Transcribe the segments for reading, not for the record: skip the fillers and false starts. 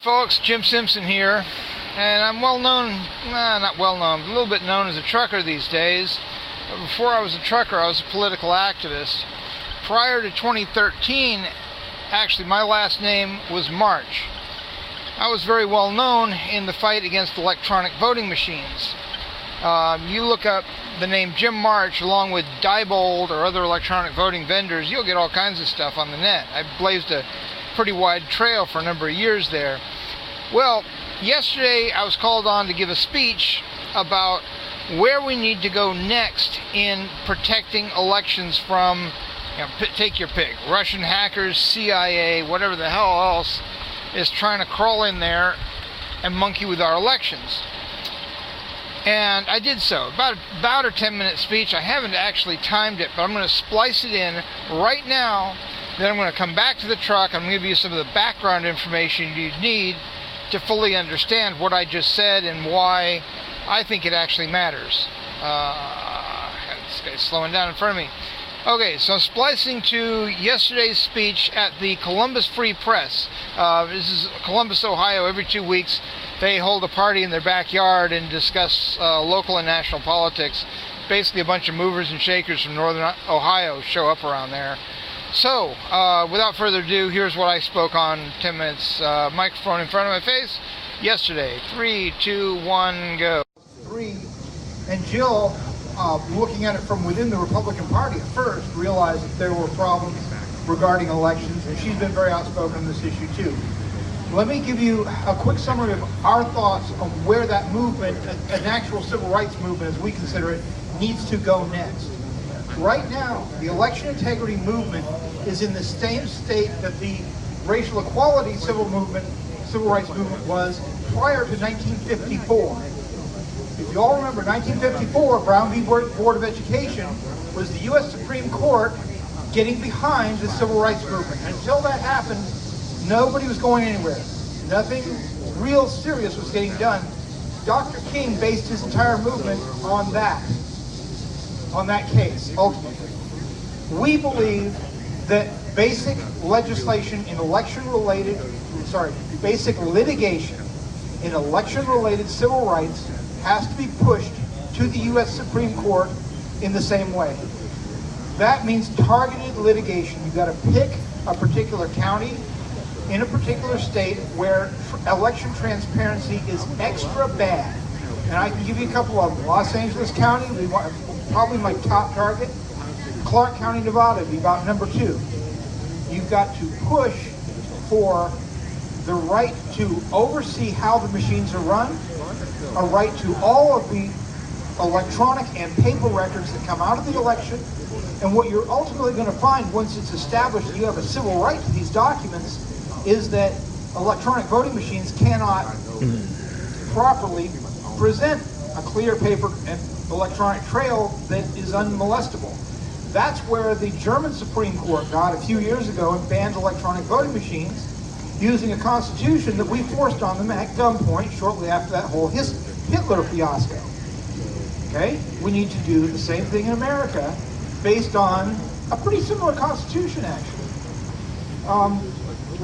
folks, Jim Simpson here, and I'm well known, not well known, but a little bit known as a trucker these days. But before I was a trucker, I was a political activist. Prior to 2013, actually my last name was March. I was very well known in the fight against electronic voting machines. You look up the name Jim March along with Diebold or other electronic voting vendors, you'll get all kinds of stuff on the net. I blazed a pretty wide trail for a number of years there. Well, yesterday I was called on to give a speech about where we need to go next in protecting elections from, take your pick, Russian hackers, CIA, whatever the hell else is trying to crawl in there and monkey with our elections. And I did so. About a 10-minute speech. I haven't actually timed it, but I'm going to splice it in right now. Then I'm going to come back to the truck. I'm going to give you some of the background information you need to fully understand what I just said and why I think it actually matters. This guy's slowing down in front of me. Okay, so I'm splicing to yesterday's speech at the Columbus Free Press. This is Columbus, Ohio. Every 2 weeks they hold a party in their backyard and discuss local and national politics. Basically a bunch of movers and shakers from northern Ohio show up around there. So, without further ado, here's what I spoke on 10 minutes. Microphone in front of my face yesterday. 3, 2, 1, go. And Jill, looking at it from within the Republican Party at first, realized that there were problems regarding elections, and she's been very outspoken on this issue too. Let me give you a quick summary of our thoughts on where that movement, an actual civil rights movement as we consider it, needs to go next. Right now, the election integrity movement is in the same state that the racial equality civil rights movement was prior to 1954. If you all remember, 1954, Brown v. Board of Education was the U.S. Supreme Court getting behind the civil rights movement. And until that happened, nobody was going anywhere. Nothing real serious was getting done. Dr. King based his entire movement on that case, ultimately. We believe that basic legislation in basic litigation in election-related civil rights has to be pushed to the U.S. Supreme Court in the same way. That means targeted litigation. You've got to pick a particular county in a particular state where election transparency is extra bad. And I can give you a couple of them. Los Angeles County, probably my top target. Clark County, Nevada, would be about number 2. You've got to push for the right to oversee how the machines are run, a right to all of the electronic and paper records that come out of the election, and what you're ultimately going to find once it's established that you have a civil right to these documents is that electronic voting machines cannot properly present a clear paper and electronic trail that is unmolestable. That's where the German Supreme Court got a few years ago and banned electronic voting machines using a constitution that we forced on them at gunpoint shortly after that whole Hitler fiasco. Okay? We need to do the same thing in America based on a pretty similar constitution, actually.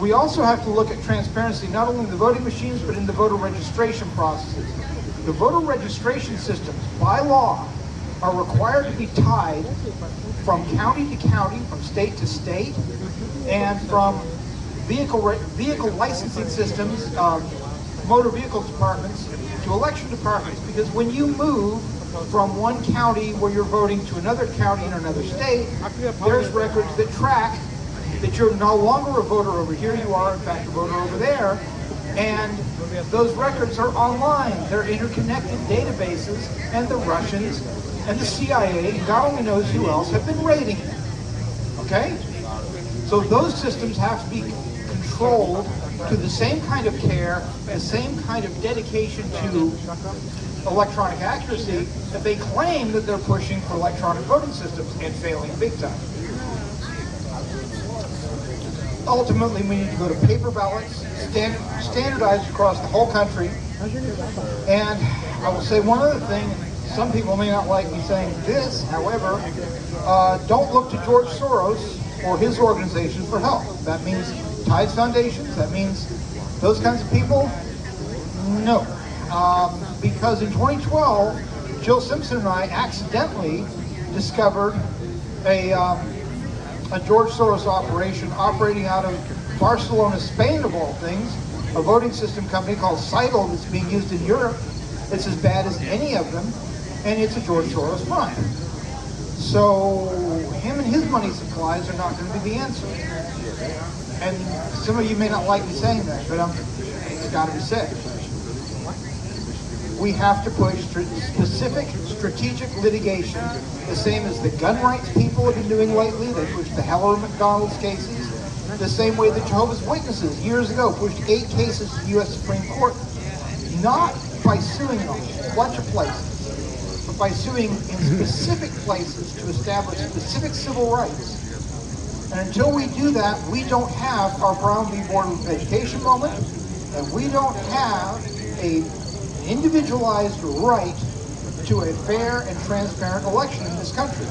We also have to look at transparency not only in the voting machines but in the voter registration processes. The voter registration systems, by law, are required to be tied from county to county, from state to state, and from vehicle licensing systems, motor vehicle departments, to election departments. Because when you move from one county where you're voting to another county in another state, there's records that track that you're no longer a voter over here, you are in fact a voter over there, and those records are online. They're interconnected databases, and the Russians and the CIA, God only knows who else, have been raiding it. Okay? So those systems have to be controlled to the same kind of care, the same kind of dedication to electronic accuracy that they claim that they're pushing for electronic voting systems and failing big time. Ultimately, we need to go to paper ballots, standardized across the whole country. And I will say one other thing, some people may not like me saying this, however, don't look to George Soros or his organization for help. That means Tides Foundations, that means Those kinds of people? No. Because in 2012, Jill Simpson and I accidentally discovered a George Soros operation operating out of Barcelona, Spain, of all things, a voting system company called Seidel that's being used in Europe. It's as bad as any of them, and it's a George Soros prime. So him and his money supplies are not going to be the answer. And some of you may not like me saying that, but it's got to be said. We have to push specific strategic litigation, the same as the gun rights people have been doing lately. They pushed the Heller McDonald's cases, the same way the Jehovah's Witnesses years ago pushed 8 cases to the U.S. Supreme Court, not by suing a bunch of places, but by suing in specific places to establish specific civil rights. And until we do that, we don't have our Brown v. Board of Education moment, and we don't have an individualized right to a fair and transparent election in this country.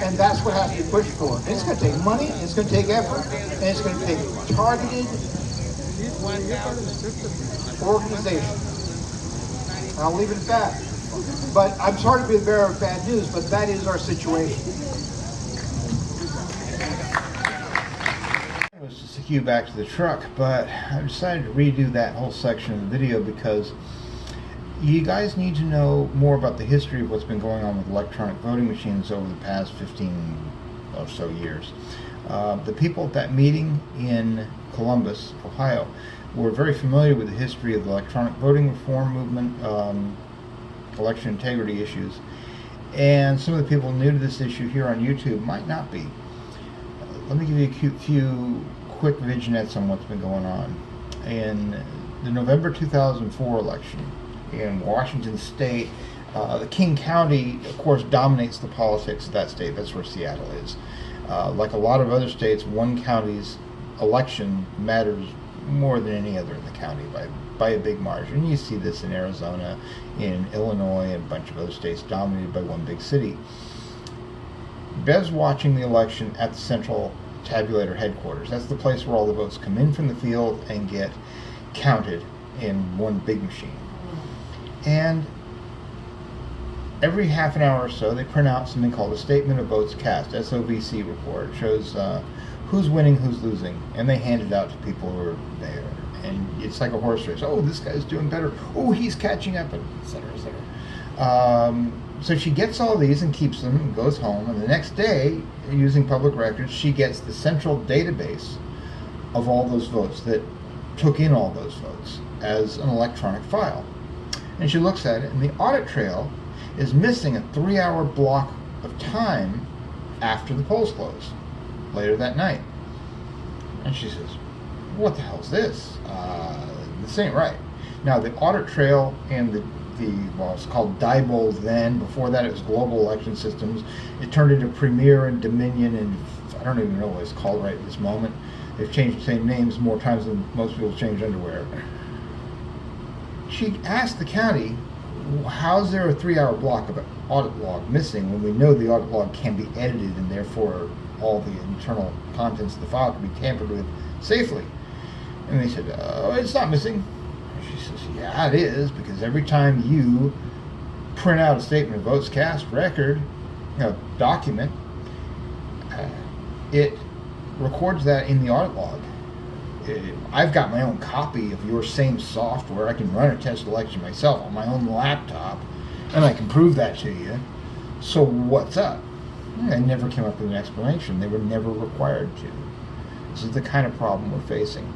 And that's what has to be pushed for. And it's going to take money, it's going to take effort, and it's going to take targeted organization. And I'll leave it at that. But I'm sorry to be the bearer of bad news, but that is our situation. It was just a cue back to the truck, but I decided to redo that whole section of the video because you guys need to know more about the history of what's been going on with electronic voting machines over the past 15 or so years. The people at that meeting in Columbus, Ohio, were very familiar with the history of the electronic voting reform movement, election integrity issues, and some of the people new to this issue here on YouTube might not be. Let me give you a few quick vignettes on what's been going on. In the November 2004 election in Washington State, the King County, of course, dominates the politics of that state. That's where Seattle is. Like a lot of other states, one county's election matters more than any other in the county by a big margin. You see this in Arizona, in Illinois, and a bunch of other states dominated by one big city. Bev's watching the election at the central tabulator headquarters. That's the place where all the votes come in from the field and get counted in one big machine. And every half an hour or so, they print out something called a Statement of Votes Cast, SOVC report. It shows who's winning, who's losing, and they hand it out to people who are there. And it's like a horse race. Oh, this guy's doing better. Oh, he's catching up, and et cetera, et cetera. So she gets all these and keeps them and goes home. And the next day, using public records, she gets the central database of all those votes that took in all those votes as an electronic file. And she looks at it, and the audit trail is missing a 3-hour block of time after the polls close, later that night. And she says, what the hell's this? This ain't right. Now, the audit trail and well, it's called Diebold then. Before that, it was Global Election Systems. It turned into Premier and Dominion, and I don't even know what it's called right at this moment. They've changed the same names more times than most people change underwear. She asked the county, how's there a 3-hour block of audit log missing when we know the audit log can be edited and therefore all the internal contents of the file can be tampered with safely? And they said, it's not missing. She says, yeah, it is, because every time you print out a Statement of Votes Cast record, document, it records that in the audit log. I've got my own copy of your same software. I can run a test election myself on my own laptop, and I can prove that to you. So what's up? I never came up with an explanation. They were never required to. This is the kind of problem we're facing.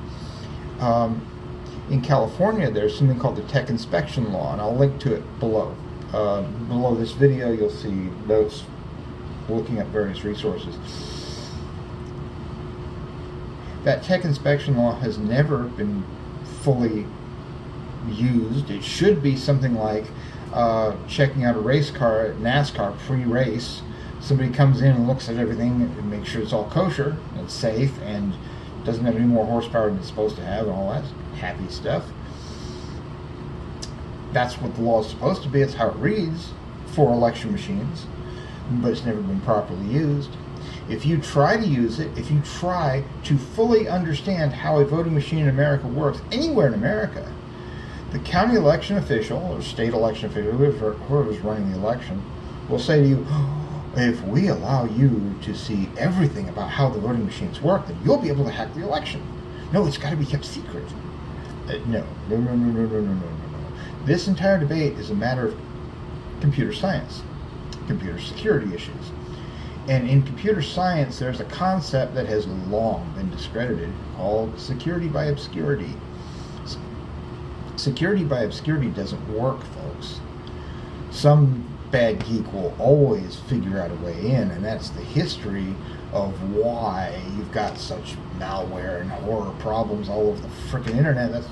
In California, there's something called the Tech Inspection Law, and I'll link to it below. Below this video, you'll see notes looking at various resources. That Tech Inspection Law has never been fully used. It should be something like checking out a race car at NASCAR pre-race. Somebody comes in and looks at everything and makes sure it's all kosher, and it's safe, and doesn't have any more horsepower than it's supposed to have, and all that happy stuff. That's what the law is supposed to be. It's how it reads for election machines, but it's never been properly used. If you try to use it, if you try to fully understand how a voting machine in America works, anywhere in America, the county election official or state election official, whoever's running the election, will say to you, if we allow you to see everything about how the voting machines work, then you'll be able to hack the election. No, it's got to be kept secret. No. This entire debate is a matter of computer science, computer security issues. And in computer science, there's a concept that has long been discredited called security by obscurity. Security by obscurity doesn't work, folks. Some bad geek will always figure out a way in, and that's the history of why you've got such malware and horror problems all over the frickin' internet.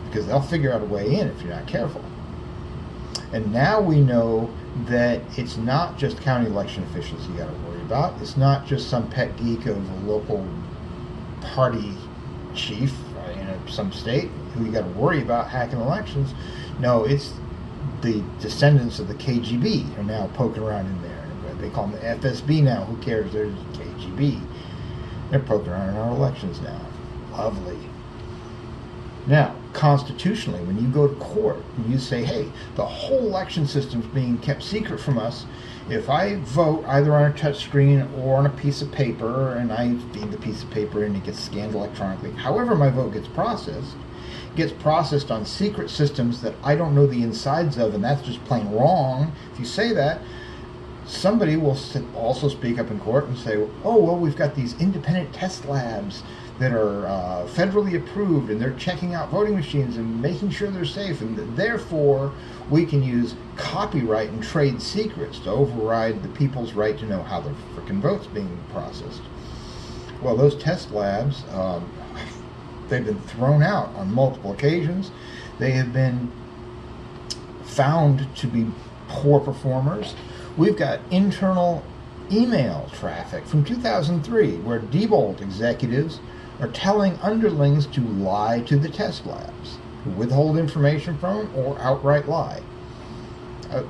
Because they'll figure out a way in if you're not careful. And now we know that it's not just county election officials you got to worry about. It's not just some pet geek of a local party chief in some state who you got to worry about hacking elections. No, it's the descendants of the KGB are now poking around in there. They call them the FSB now. Who cares? They're KGB. They're poking around in our elections now. Lovely. Now, constitutionally, when you go to court and you say, hey, the whole election system's being kept secret from us, if I vote either on a touch screen or on a piece of paper and I feed the piece of paper and it gets scanned electronically, however my vote gets processed on secret systems that I don't know the insides of, and that's just plain wrong. If you say that, somebody will also speak up in court and say, oh, well, we've got these independent test labs that are federally approved, and they're checking out voting machines and making sure they're safe, and therefore we can use copyright and trade secrets to override the people's right to know how their frickin' vote's being processed. Well, those test labs, they've been thrown out on multiple occasions. They have been found to be poor performers. We've got internal email traffic from 2003 where Diebold executives are telling underlings to lie to the test labs, withhold information from them, or outright lie.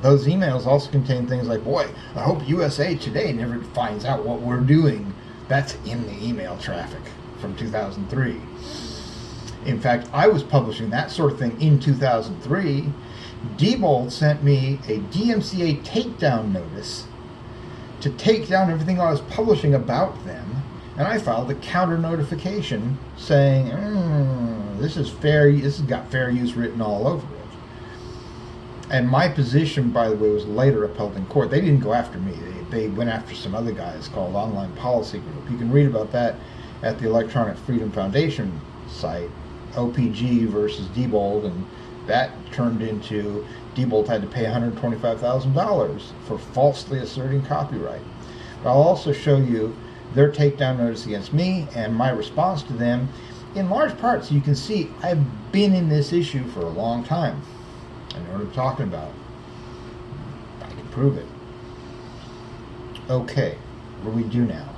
Those emails also contain things like, boy, I hope USA Today never finds out what we're doing. That's in the email traffic from 2003. In fact, I was publishing that sort of thing in 2003. Diebold sent me a DMCA takedown notice to take down everything I was publishing about them, and I filed a counter notification saying, this is fair. This has got fair use written all over it. And my position, by the way, was later upheld in court. They didn't go after me. They went after some other guys called Online Policy Group. You can read about that at the Electronic Freedom Foundation site, OPG versus Diebold, and that turned into Diebold had to pay $125,000 for falsely asserting copyright. But I'll also show you their takedown notice against me and my response to them in large part, so you can see I've been in this issue for a long time. I know what I'm talking about. I can prove it. Okay, what do we do now?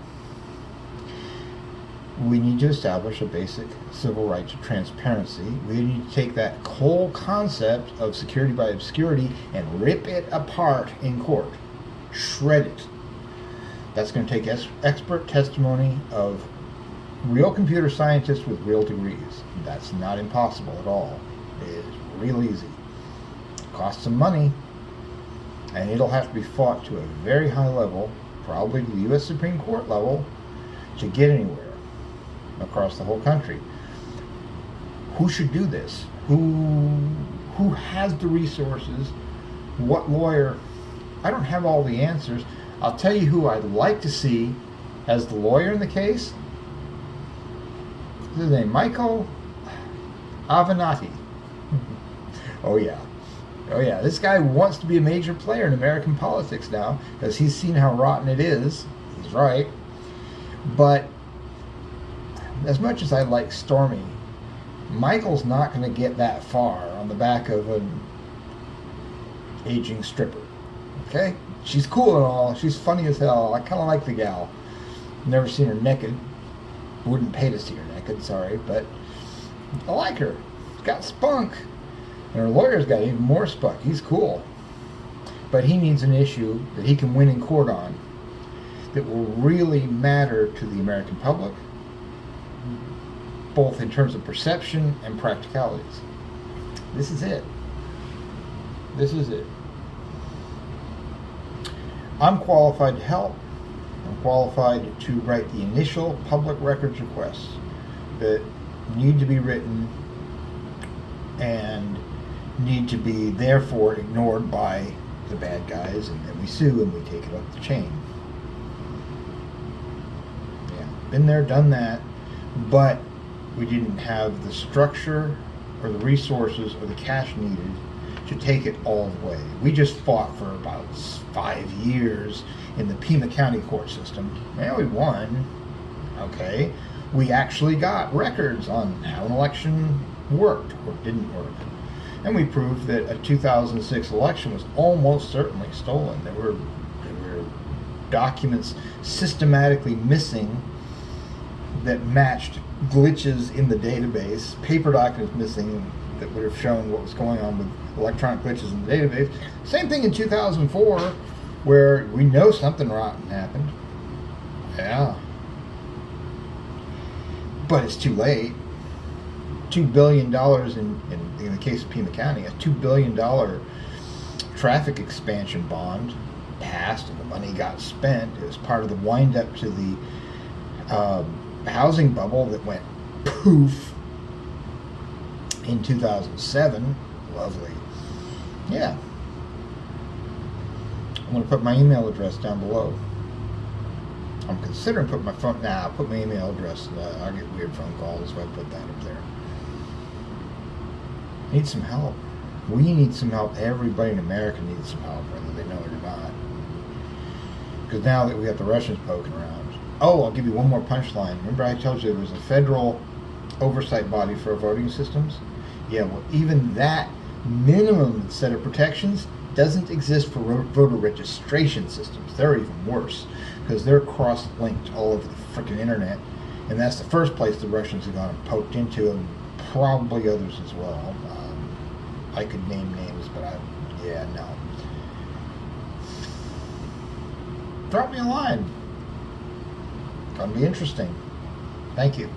We need to establish a basic civil right to transparency. We need to take that whole concept of security by obscurity and rip it apart in court. Shred it. That's going to take expert testimony of real computer scientists with real degrees. That's not impossible at all. It is real easy. It costs some money, and it'll have to be fought to a very high level, probably the U.S. Supreme Court level, to get anywhere across the whole country. Who should do this? Who has the resources? What lawyer? I don't have all the answers. I'll tell you who I'd like to see as the lawyer in the case. His name, Michael Avenatti. Oh yeah. This guy wants to be a major player in American politics now because he's seen how rotten it is. He's right. But as much as I like Stormy, Michael's not going to get that far on the back of an aging stripper. Okay? She's cool and all. She's funny as hell. I kind of like the gal. Never seen her naked. Wouldn't pay to see her naked, sorry. But I like her. She's got spunk. And her lawyer's got even more spunk. He's cool. But he needs an issue that he can win in court on. that will really matter to the American public, both in terms of perception and practicalities. This is it. This is it. I'm qualified to help. I'm qualified to write the initial public records requests that need to be written and need to be therefore ignored by the bad guys, and then we sue and we take it up the chain. Yeah, been there, done that, but we didn't have the structure or the resources or the cash needed to take it all the way. We just fought for about 5 years in the Pima County court system. Well, we won. Okay. We actually got records on how an election worked or didn't work. And we proved that a 2006 election was almost certainly stolen. There were documents systematically missing that matched glitches in the database, paper documents missing that would have shown what was going on with electronic glitches in the database. Same thing in 2004, where we know something rotten happened. Yeah. But it's too late. $2 billion in the case of Pima County, a $2 billion traffic expansion bond passed, and the money got spent. It was part of the wind-up to the housing bubble that went poof in 2007. Lovely. Yeah. I'm going to put my email address down below. I'm considering putting my phone... I'll put my email address. I'll get weird phone calls, so I put that up there. Need some help. We need some help. Everybody in America needs some help, whether they know it or not. Because now that we got the Russians poking around. Oh, I'll give you one more punchline. Remember I told you there was a federal oversight body for voting systems? Yeah, well, even that minimum set of protections doesn't exist for voter registration systems. They're even worse because they're cross-linked all over the freaking internet, and that's the first place the Russians have gone and poked into, and probably others as well. I could name names, but no. Drop me a line. Gonna be interesting. Thank you.